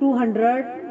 200।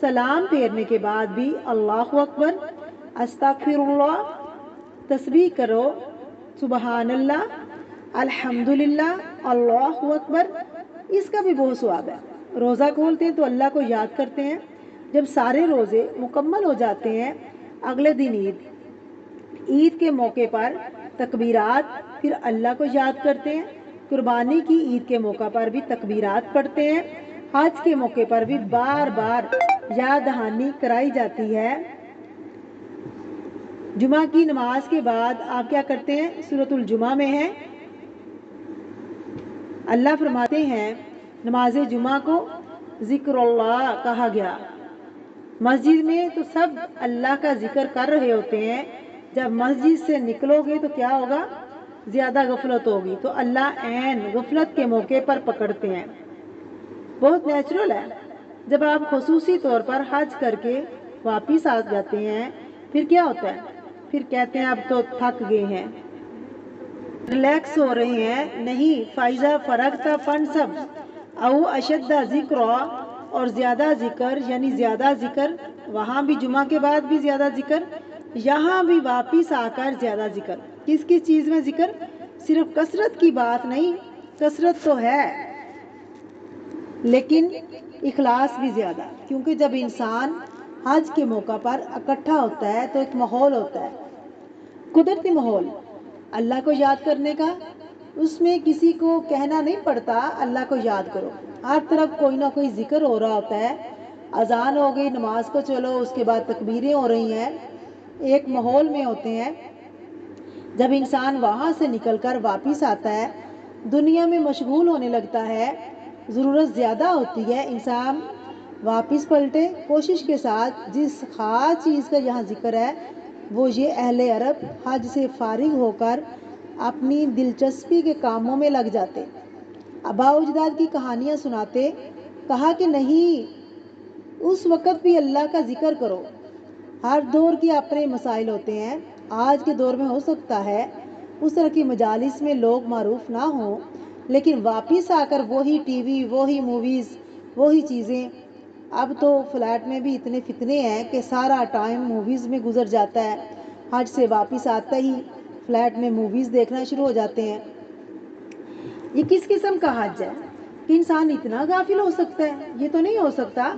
سلام پھیرنے کے بعد بھی اللہ اکبر، استغفراللہ، تسبیح کرو، سبحان اللہ، الحمدللہ، اللہ اکبر، اس کا بھی بہت ثواب ہے۔ روزہ کھولتے ہیں تو اللہ کو یاد کرتے ہیں، جب سارے روزے مکمل ہو جاتے ہیں اگلے دن عید کے موقع پر تکبیرات، پھر اللہ کو یاد کرتے ہیں، قربانی کی عید کے موقع پر بھی تکبیرات پڑھتے ہیں، حج کے موقع پر بھی بار بار یاد دہانی کرائی جاتی ہے۔ جمعہ کی نماز کے بعد آپ کیا کرتے ہیں؟ سورۃ الجمعہ میں ہے، اللہ فرماتے ہیں نماز جمعہ کو ذکر اللہ کہا گیا۔ مسجد میں تو سب اللہ کا ذکر کر رہے ہوتے ہیں، جب مسجد سے نکلو گے تو کیا ہوگا؟ زیادہ غفلت ہوگی، تو اللہ عین غفلت کے موقع پر پکڑتے ہیں۔ بہت نیچرل ہے۔ جب آپ خصوصی طور پر حج کر کے واپس آ جاتے ہیں، پھر کیا ہوتا ہے؟ پھر کہتے ہیں اب تو تھک گئے ہیں، ریلیکس ہو رہے ہیں۔ نہیں، فائزہ فرغت فانصب او اشد ذکر، اور زیادہ ذکر یعنی زیادہ ذکر، وہاں بھی جمعہ کے بعد بھی زیادہ ذکر، یہاں بھی واپس آ کر زیادہ ذکر۔ کس کس چیز میں ذکر؟ صرف کثرت کی بات نہیں، کثرت تو ہے لیکن اخلاص بھی زیادہ، کیونکہ جب انسان حج کے موقع پر اکٹھا ہوتا ہے تو ایک ماحول ہوتا ہے، قدرتی ماحول اللہ کو یاد کرنے کا، اس میں کسی کو کہنا نہیں پڑتا اللہ کو یاد کرو، ہر طرف کوئی نہ کوئی ذکر ہو رہا ہوتا ہے، اذان ہو گئی، نماز کو چلو، اس کے بعد تکبیریں ہو رہی ہیں، ایک ماحول میں ہوتے ہیں۔ جب انسان وہاں سے نکل کر واپس آتا ہے، دنیا میں مشغول ہونے لگتا ہے، ضرورت زیادہ ہوتی ہے، انسان واپس پلٹے، کوشش کے ساتھ جس خاص چیز کا یہاں ذکر ہے وہ یہ اہل عرب حج سے فارغ ہو کر اپنی دلچسپی کے کاموں میں لگ جاتے، آباء و اجداد کی کہانیاں سناتے، کہا کہ نہیں، اس وقت بھی اللہ کا ذکر کرو۔ ہر دور کے اپنے مسائل ہوتے ہیں، آج کے دور میں ہو سکتا ہے اس طرح کی مجالس میں لوگ معروف نہ ہوں، لیکن واپس آ کر وہی ٹی وی، وہی موویز، وہی چیزیں۔ اب تو فلیٹ میں بھی اتنے فتنے ہیں کہ سارا ٹائم موویز میں گزر جاتا ہے، حج سے واپس آتا ہی فلیٹ میں موویز دیکھنا شروع ہو جاتے ہیں۔ یہ کس قسم کا حج ہے کہ انسان اتنا غافل ہو سکتا ہے؟ یہ تو نہیں ہو سکتا۔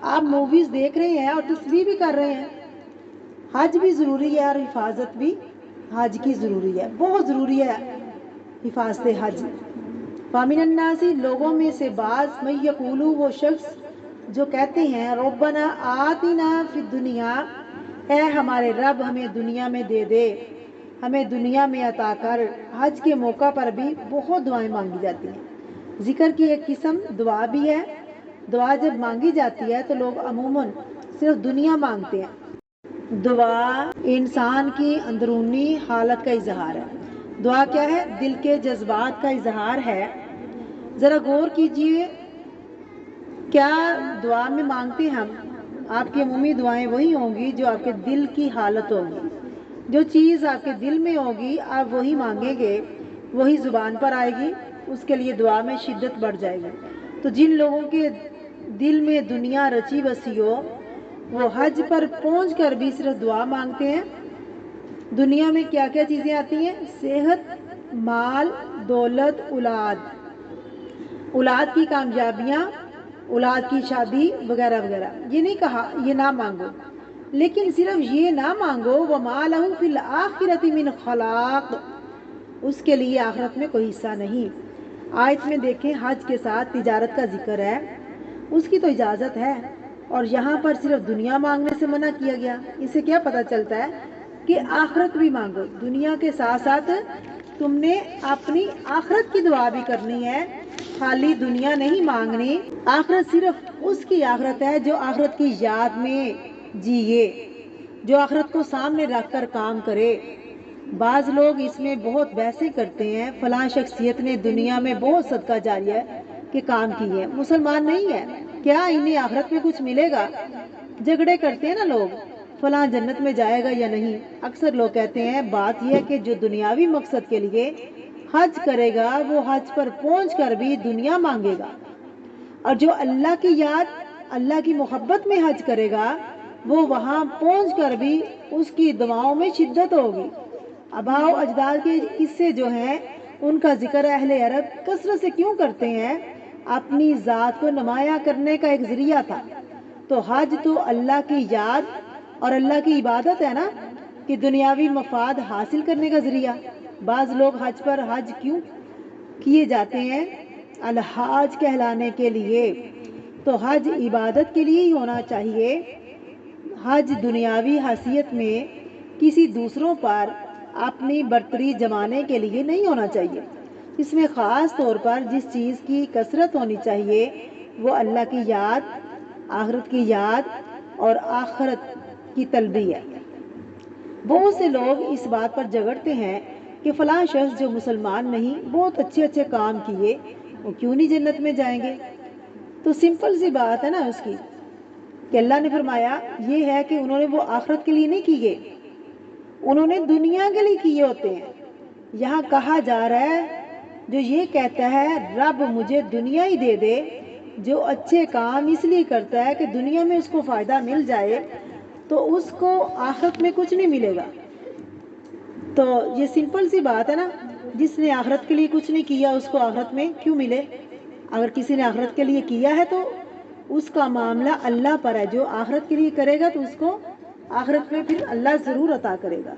آپ موویز دیکھ رہے ہیں اور تسبیح بھی کر رہے ہیں۔ حج بھی ضروری ہے اور حفاظت بھی حج کی ضروری ہے، بہت ضروری ہے حفاظت حج۔ فامن الناسی، لوگوں میں سے بعض، من یقول، وہ شخص جو کہتے ہیں ربنا آتنا فی الدنیا، اے ہمارے رب ہمیں دنیا میں دے دے، ہمیں دنیا میں عطا کر۔ حج کے موقع پر بھی بہت دعائیں مانگی جاتی ہیں، ذکر کی ایک قسم دعا بھی ہے۔ دعا جب مانگی جاتی ہے تو لوگ عموماً صرف دنیا مانگتے ہیں۔ دعا انسان کی اندرونی حالت کا اظہار ہے۔ دعا کیا ہے؟ دل کے جذبات کا اظہار ہے۔ ذرا غور کیجئے، کیا دعا میں مانگتے ہم؟ آپ کی عمومی دعائیں وہی ہوں گی جو آپ کے دل کی حالت ہوگی، جو چیز آپ کے دل میں ہوگی آپ وہی مانگیں گے، وہی زبان پر آئے گی، اس کے لیے دعا میں شدت بڑھ جائے گی۔ تو جن لوگوں کے دل میں دنیا رچی بسی ہو، وہ حج پر پہنچ کر بھی صرف دعا مانگتے ہیں۔ دنیا میں کیا کیا چیزیں آتی ہیں؟ صحت، مال، دولت، اولاد کی کامیابیاں، اولاد کی شادی وغیرہ وغیرہ۔ یہ نہیں کہا یہ نہ مانگو، لیکن صرف یہ نہ مانگو وَمَا لَهُ فِي الْآخِرَةِ مِنْ خَلَاقٍ، اس کے لیے آخرت میں کوئی حصہ نہیں۔ آیت میں دیکھیں حج کے ساتھ تجارت کا ذکر ہے، اس کی تو اجازت ہے، اور یہاں پر صرف دنیا مانگنے سے منع کیا گیا۔ اس سے کیا پتہ چلتا ہے کہ آخرت بھی مانگو، دنیا کے ساتھ ساتھ تم نے اپنی آخرت کی دعا بھی کرنی ہے، خالی دنیا نہیں مانگنی۔ آخرت صرف اس کی آخرت ہے جو آخرت کی یاد میں جیے، جو آخرت کو سامنے رکھ کر کام کرے۔ بعض لوگ اس میں بہت بحثیں کرتے ہیں، فلاں شخصیت نے دنیا میں بہت صدقہ جاریہ کے کام کیے ہیں، مسلمان نہیں ہے، کیا انہیں آخرت میں کچھ ملے گا؟ جھگڑے کرتے ہیں نا لوگ، فلاں جنت میں جائے گا یا نہیں۔ اکثر لوگ کہتے ہیں بات یہ ہے کہ جو دنیاوی مقصد کے لیے حج کرے گا وہ حج پر پہنچ کر بھی دنیا مانگے گا، اور جو اللہ کی یاد اللہ کی محبت میں حج کرے گا وہ وہاں پہنچ کر بھی اس کی دعاؤں میں شدت ہوگی۔ آباء و اجداد کے قصے جو ہیں ان کا ذکر اہل عرب کثرت سے کیوں کرتے ہیں؟ اپنی ذات کو نمایاں کرنے کا ایک ذریعہ تھا۔ تو حج تو اللہ کی یاد اور اللہ کی عبادت ہے نا، کہ دنیاوی مفاد حاصل کرنے کا ذریعہ۔ بعض لوگ حج پر حج کیوں کیے جاتے ہیں؟ الحاج کہلانے کے لیے۔ تو حج عبادت کے لیے ہی ہونا چاہیے۔ حج دنیاوی حیثیت میں کسی دوسروں پر اپنی برتری جمانے کے لیے نہیں ہونا چاہیے۔ اس میں خاص طور پر جس چیز کی کثرت ہونی چاہیے وہ اللہ کی یاد، آخرت کی یاد اور آخرت کی طلبی ہے۔ بہت سے لوگ اس بات پر جھگڑتے ہیں کہ فلاں شخص جو مسلمان نہیں بہت اچھے اچھے کام کیے، وہ کیوں نہیں جنت میں جائیں گے؟ تو سمپل سی بات ہے نا اس کی، کہ اللہ نے فرمایا یہ ہے کہ انہوں نے وہ آخرت کے لیے نہیں کیے، انہوں نے دنیا کے لیے کیے ہوتے ہیں۔ یہاں کہا جا رہا ہے جو یہ کہتا ہے رب مجھے دنیا ہی دے دے، جو اچھے کام اس لیے کرتا ہے کہ دنیا میں اس کو فائدہ مل جائے، تو اس کو آخرت میں کچھ نہیں ملے گا۔ تو یہ سمپل سی بات ہے نا، جس نے آخرت کے لیے کچھ نہیں کیا اس کو آخرت میں کیوں ملے؟ اگر کسی نے آخرت کے لیے کیا ہے تو اس کا معاملہ اللہ پر ہے، جو آخرت کے لیے کرے گا تو اس کو آخرت میں پھر اللہ ضرور عطا کرے گا۔